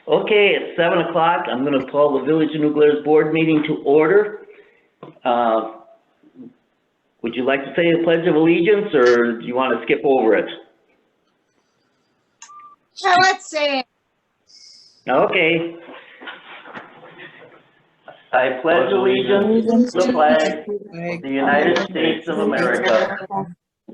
Okay, it's 7 o'clock. I'm going to call the Village of New Glarus Board meeting to order. Would you like to say a Pledge of Allegiance, or do you want to skip over it? So let's say it. Okay. I pledge allegiance to the flag of the United States of America,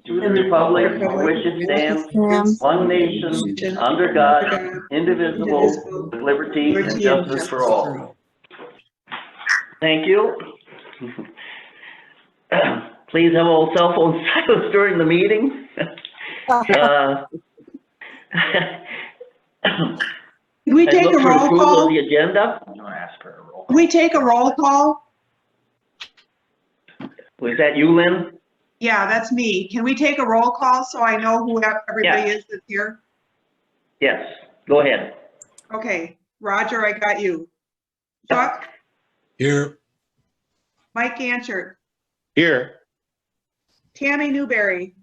to the republic for which it stands, one nation, under God, indivisible, with liberty and justice for all. Thank you. Please have all cell phone silence during the meeting. Can we take a roll call? The agenda. I'm gonna ask for a roll. Can we take a roll call? Was that you, Lynn? Yeah, that's me. Can we take a roll call so I know who everybody is that's here? Yes, go ahead. Okay, Roger, I got you. Chuck? Here. Mike Ganchert? Here. Tammy Newberry?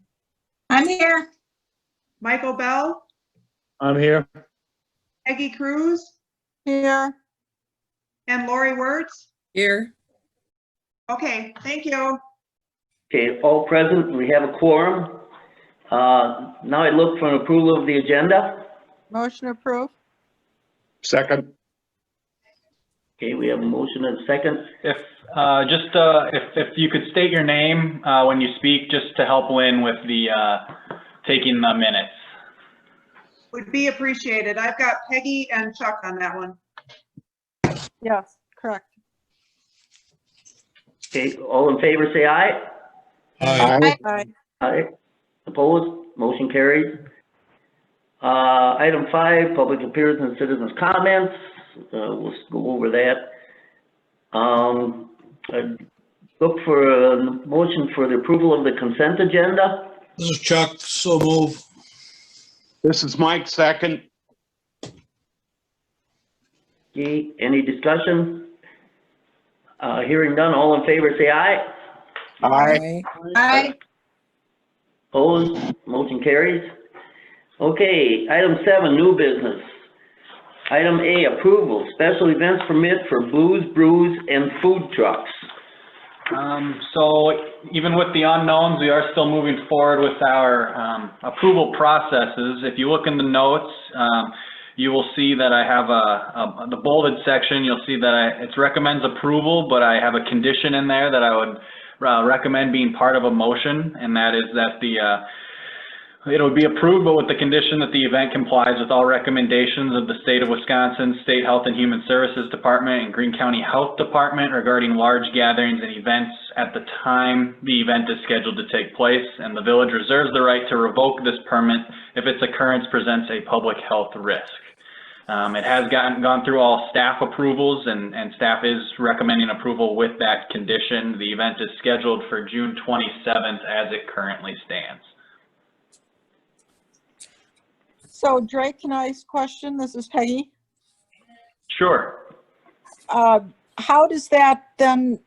I'm here. Michael Bell? I'm here. Peggy Cruz? Here. And Lori Wertz? Here. Okay, thank you. Okay, all present, we have a quorum. Now I look for an approval of the agenda. Motion approved. Second. Okay, we have a motion and a second. If you could state your name when you speak, just to help Lynn with the taking the minutes. Would be appreciated. I've got Peggy and Chuck on that one. Yes, correct. Okay, all in favor say aye. Aye. Aye. Aye. Opposed? Motion carried. Item 5, public appearance and citizens' comments. We'll go over that. I'd look for a motion for the approval of the consent agenda. This is Chuck, so move. This is Mike, second. Okay, any discussion? Hearing none, all in favor say aye. Aye. Aye. Opposed? Motion carries. Okay, item 7, new business. Item A, approval, special events permit for booze, brews, and food trucks. So even with the unknowns, we are still moving forward with our approval processes. If you look in the notes, you will see that I have the bolded section. You'll see that it recommends approval, but I have a condition in there that I would recommend being part of a motion, and that is that it would be approved, but with the condition that the event complies with all recommendations of the State of Wisconsin State Health and Human Services Department and Greene County Health Department regarding large gatherings and events at the time the event is scheduled to take place, and the village reserves the right to revoke this permit if its occurrence presents a public health risk. It has gone through all staff approvals, and staff is recommending approval with that condition. The event is scheduled for June 27th as it currently stands. So Drake, can I ask a question? This is Peggy. Sure. How does that then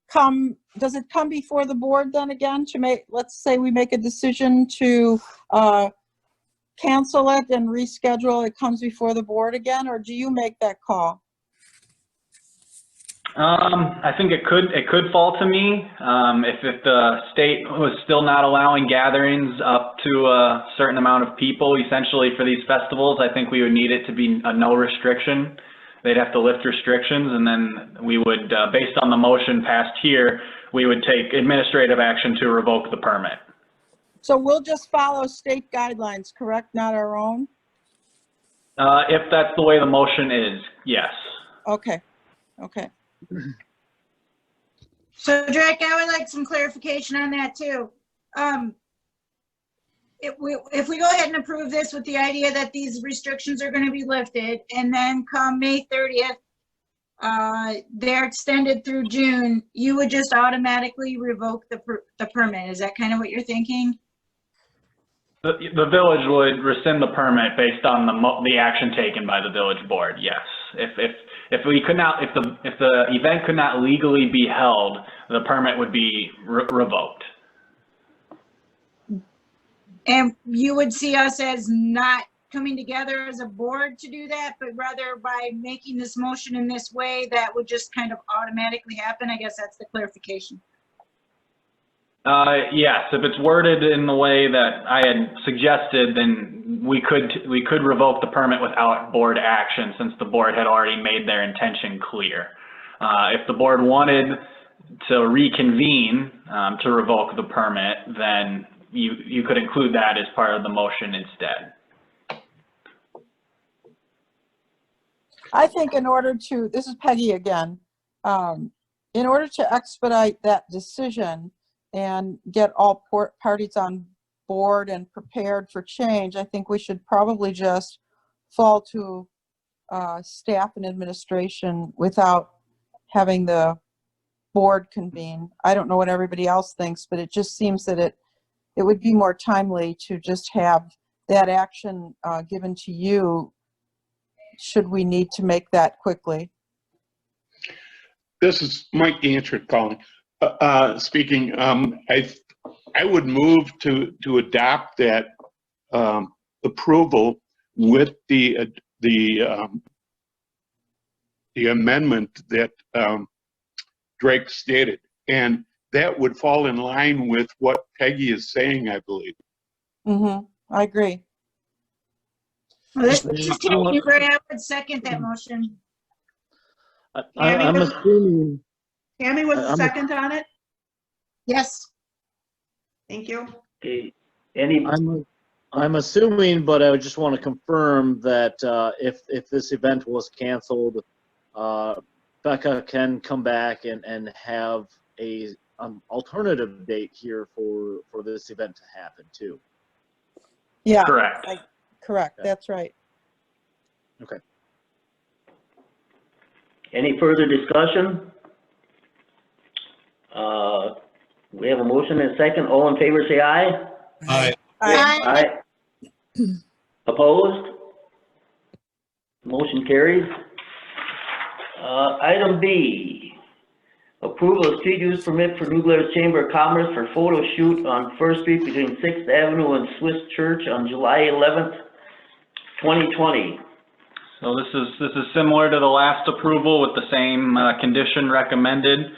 come, does it come before the board then again to make, let's say we make a decision to cancel it and reschedule, it comes before the board again, or do you make that call? I think it could fall to me. If the state was still not allowing gatherings up to a certain amount of people, essentially for these festivals, I think we would need it to be a no restriction. They'd have to lift restrictions, and then we would, based on the motion passed here, we would take administrative action to revoke the permit. So we'll just follow state guidelines, correct? Not our own? If that's the way the motion is, yes. Okay, okay. So Drake, I would like some clarification on that too. If we go ahead and approve this with the idea that these restrictions are going to be lifted, and then come May 30th, they're extended through June, you would just automatically revoke the permit. Is that kind of what you're thinking? The village would rescind the permit based on the action taken by the village board. Yes, if we could not, if the event could not legally be held, the permit would be revoked. And you would see us as not coming together as a board to do that, but rather by making this motion in this way, that would just kind of automatically happen. I guess that's the clarification. Yes, if it's worded in the way that I had suggested, then we could revoke the permit without board action, since the board had already made their intention clear. If the board wanted to reconvene to revoke the permit, then you could include that as part of the motion instead. I think in order to, this is Peggy again, in order to expedite that decision and get all parties on board and prepared for change, I think we should probably just fall to staff and administration without having the board convene. I don't know what everybody else thinks, but it just seems that it would be more timely to just have that action given to you, should we need to make that quickly. This is Mike Ganchard calling. Speaking, I would move to adopt that approval with the amendment that Drake stated, and that would fall in line with what Peggy is saying, I believe. I agree. Well, this is Tammy Gray. I would second that motion. I'm assuming, Tammy was the I'm- second on it? Yes. Thank you. Okay, I'm assuming, but I would just want to confirm that if this event was canceled, Becca can come back and have a alternative date here for this event to happen too. Yeah. Correct. Correct, that's right. Okay. any further discussion? We have a motion and a second. All in favor, say aye. Aye. Aye. Aye. Opposed? Motion carries. Item B, approval of street use permit for New Glarus Chamber of Commerce for photo shoot on First Street between 6th Avenue and Swiss Church on July 11th, 2020. So this is similar to the last approval with the same condition recommended.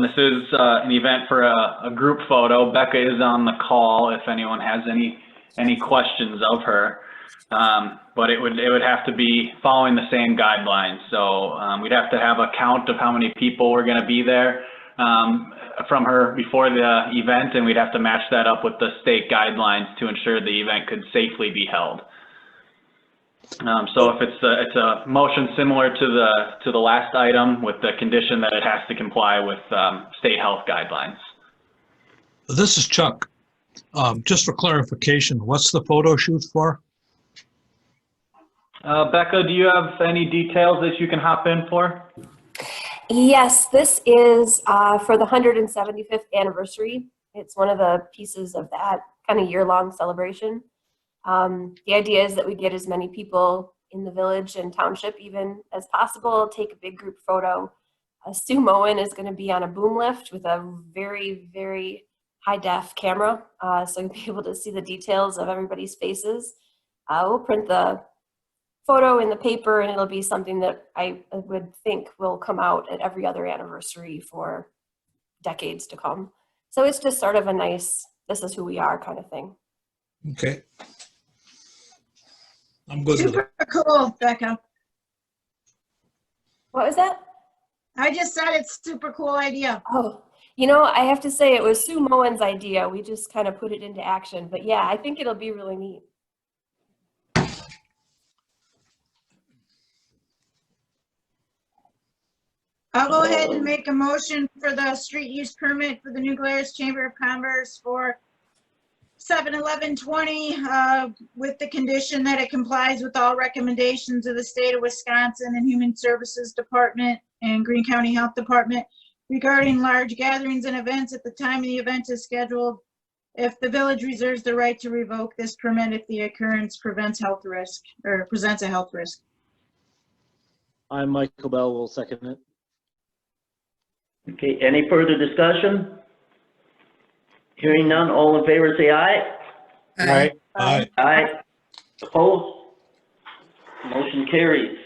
This is an event for a group photo. Becca is on the call if anyone has any questions of her. But it would have to be following the same guidelines. So we'd have to have a count of how many people were going to be there from her before the event, and we'd have to match that up with the state guidelines to ensure the event could safely be held. So if it's a motion similar to the last item with the condition that it has to comply with state health guidelines. This is Chuck. Just for clarification, what's the photo shoot for? Becca, do you have any details that you can hop in for? Yes, this is for the 175th anniversary. It's one of the pieces of that kind of year-long celebration. The idea is that we get as many people in the village and township even as possible, take a big group photo. Sue Moen is going to be on a boom lift with a very, very high-def camera, so you'll be able to see the details of everybody's faces. We'll print the photo in the paper, and it'll be something that I would think will come out at every other anniversary for decades to come. So it's just sort of a nice, this is who we are kind of thing. Okay. I'm good with it. Super cool, Becca. What was that? I just said it's super cool idea. Oh, you know, I have to say it was Sue Moen's idea. We just kind of put it into action. But yeah, I think it'll be really neat. I'll go ahead and make a motion for the street use permit for the New Glarus Chamber of Commerce for 7/11/20, with the condition that it complies with all recommendations of the state of Wisconsin and Human Services Department and Greene County Health Department regarding large gatherings and events at the time the event is scheduled. If the village reserves the right to revoke this permit if the occurrence prevents health risk or presents a health risk. I'm Michael Bell, will second it. Okay, any further discussion? Hearing none, all in favor say aye. Aye. Aye. Aye. Opposed? motion carries.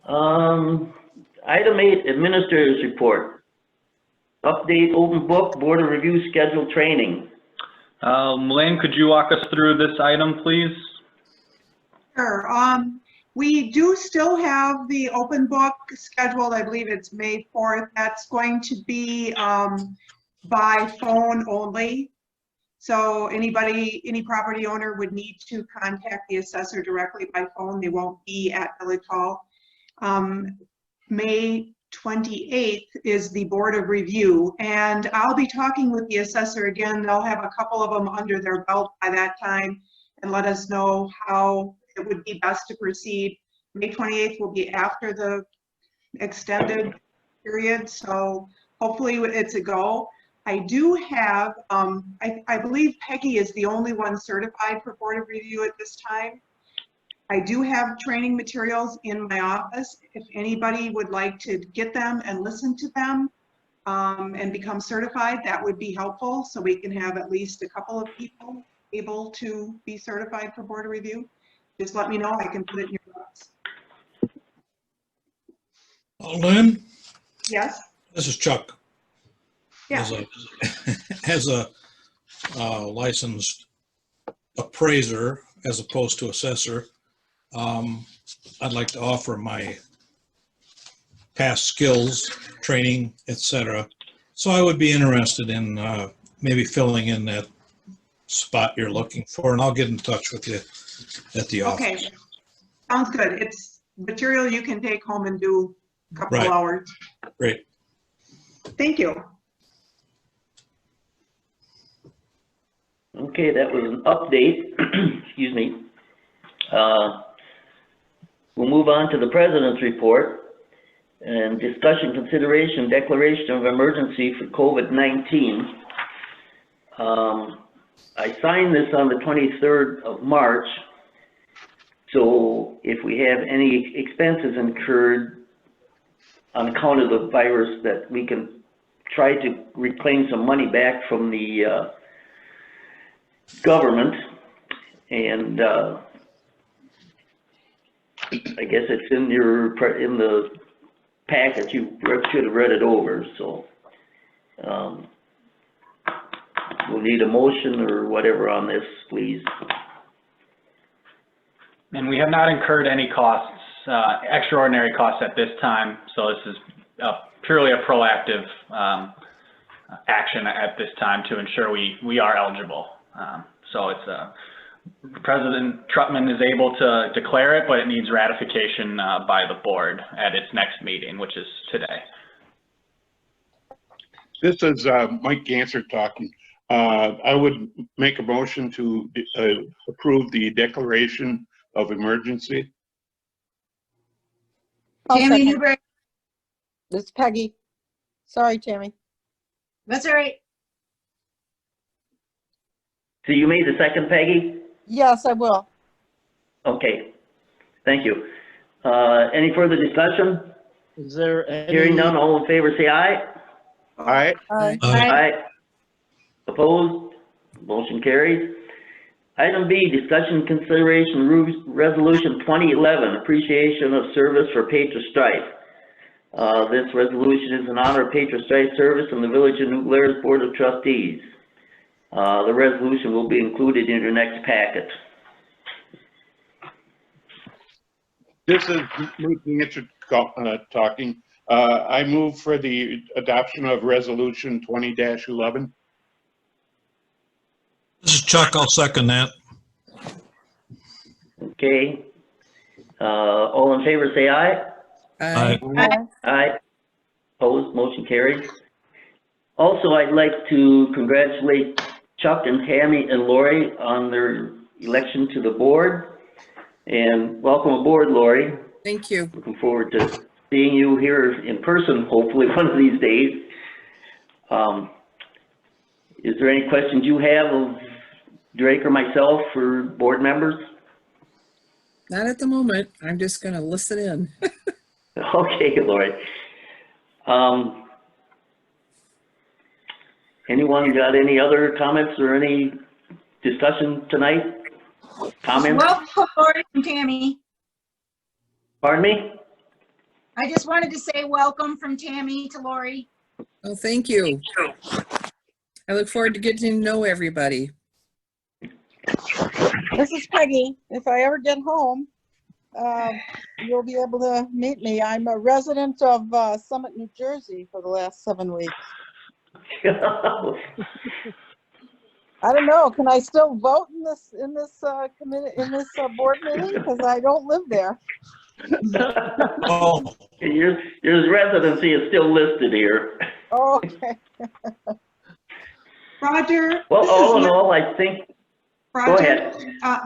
Item 8, Administrator's Report. Update open book, Board of Review schedule training. Lynn, could you walk us through this item, please? Sure. We do still have the open book scheduled. I believe it's May 4th. That's going to be by phone only. So anybody, any property owner would need to contact the assessor directly by phone. They won't be at Village Hall. May 28th is the Board of Review, and I'll be talking with the assessor again. They'll have a couple of them under their belt by that time and let us know how it would be best to proceed. May 28th will be after the extended period, so hopefully it's a go. I do have, I believe Peggy is the only one certified for Board of Review at this time. I do have training materials in my office. If anybody would like to get them and listen to them and become certified, that would be helpful. So we can have at least a couple of people able to be certified for Board of Review. Just let me know, I can put it in your box. Lynn, Yes? this is Chuck. Yeah. As a licensed appraiser, as opposed to assessor, I'd like to offer my past skills, training, etc. So I would be interested in maybe filling in that spot you're looking for, and I'll get in touch with you at the office. Okay, sounds good. It's material you can take home and do a couple Right. hours. Great. Thank you. Okay, that was an update. Excuse me. We'll move on to the President's Report and discussion, consideration, declaration of emergency for COVID-19. I signed this on the 23rd of March. So if we have any expenses incurred on account of the virus, that we can try to reclaim some money back from the government. And I guess it's in the packet. You should have read it over. So we'll need a motion or whatever on this, please. And we have not incurred any costs, extraordinary costs at this time. So this is purely a proactive action at this time to ensure we are eligible. So it's President Trutman is able to declare it, but it needs ratification by the board at its next meeting, which is today. This is Mike Ganser talking. I would make a motion to approve the declaration of emergency. I'll Tammy second. Newberry, This is Peggy. Sorry, Tammy. that's all right. So you made the second, Peggy? Yes, I will. Okay, thank you. Any further discussion? Is there any? Hearing none, all in favor say aye. Aye. Aye. Aye. Opposed? Motion carries. Item B, discussion consideration resolution 2011, appreciation of service for Patriot Strife. This resolution is in honor of Patriot Strife service in the Village of New Glarus Board of Trustees. The resolution will be included in your next packet. This is Mike Ganser talking. I move for the adoption of resolution 20-11. This is Chuck. I'll second that. Okay. All in favor say aye. Aye. Aye. Opposed? Motion carries. Also, I'd like to congratulate Chuck and Tammy and Lori on their election to the board. And welcome aboard, Lori. Thank you. Looking forward to seeing you here in person, hopefully one of these days. Is there any questions you have of Drake or myself for board members? Not at the moment. I'm just going to listen in. Okay, Lori. Anyone got any other comments or any discussion tonight? Comments? Welcome, Lori and Tammy. Pardon me? I just wanted to say welcome from Tammy to Lori. Oh, thank you. I look forward to getting to know everybody. This is Peggy. If I ever get home, you'll be able to meet me. I'm a resident of Summit, New Jersey for the last 7 weeks. I don't know. Can I still vote in this board meeting? Because I don't live there. Oh, Your residency is still listed here. Oh, okay. Roger? Well, this is all in Lynn. all, I think, go Roger, ahead.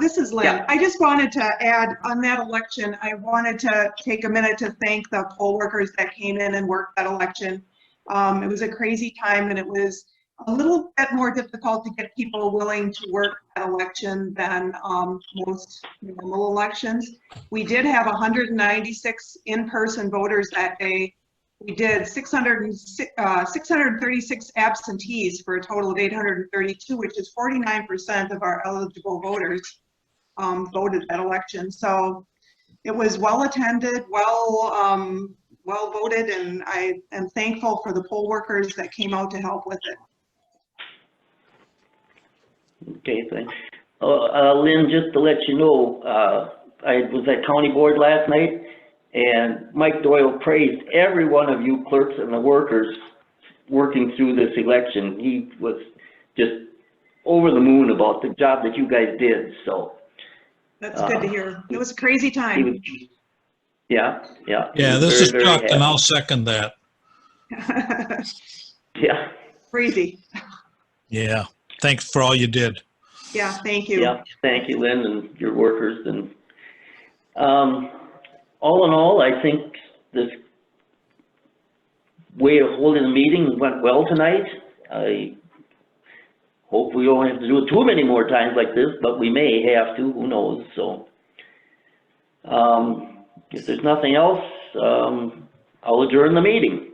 this is Lynn. Yeah. I just wanted to add on that election, I wanted to take a minute to thank the poll workers that came in and worked that election. It was a crazy time and it was a little bit more difficult to get people willing to work that election than most normal elections. We did have 196 in-person voters that day. We did 636 absentees for a total of 832, which is 49% of our eligible voters voted that election. So it was well attended, well voted, and I am thankful for the poll workers that came out to help with it. Okay, thanks. Lynn, just to let you know, I was at county board last night, and Mike Doyle praised every one of you clerks and the workers working through this election. He was just over the moon about the job that you guys did, so. That's good to hear. It was a crazy He time. was, yeah. yeah, He was this very, is very Chuck, and happy. I'll second that. Yeah, Crazy. Yeah, thanks for all you did. Yeah, thank you. yeah, thank you, Lynn, and your workers, and, all in all, I think this way of holding the meeting went well tonight. I hope we don't have to do it too many more times like this, but we may have to, who knows, so. If there's nothing else, I'll adjourn the meeting.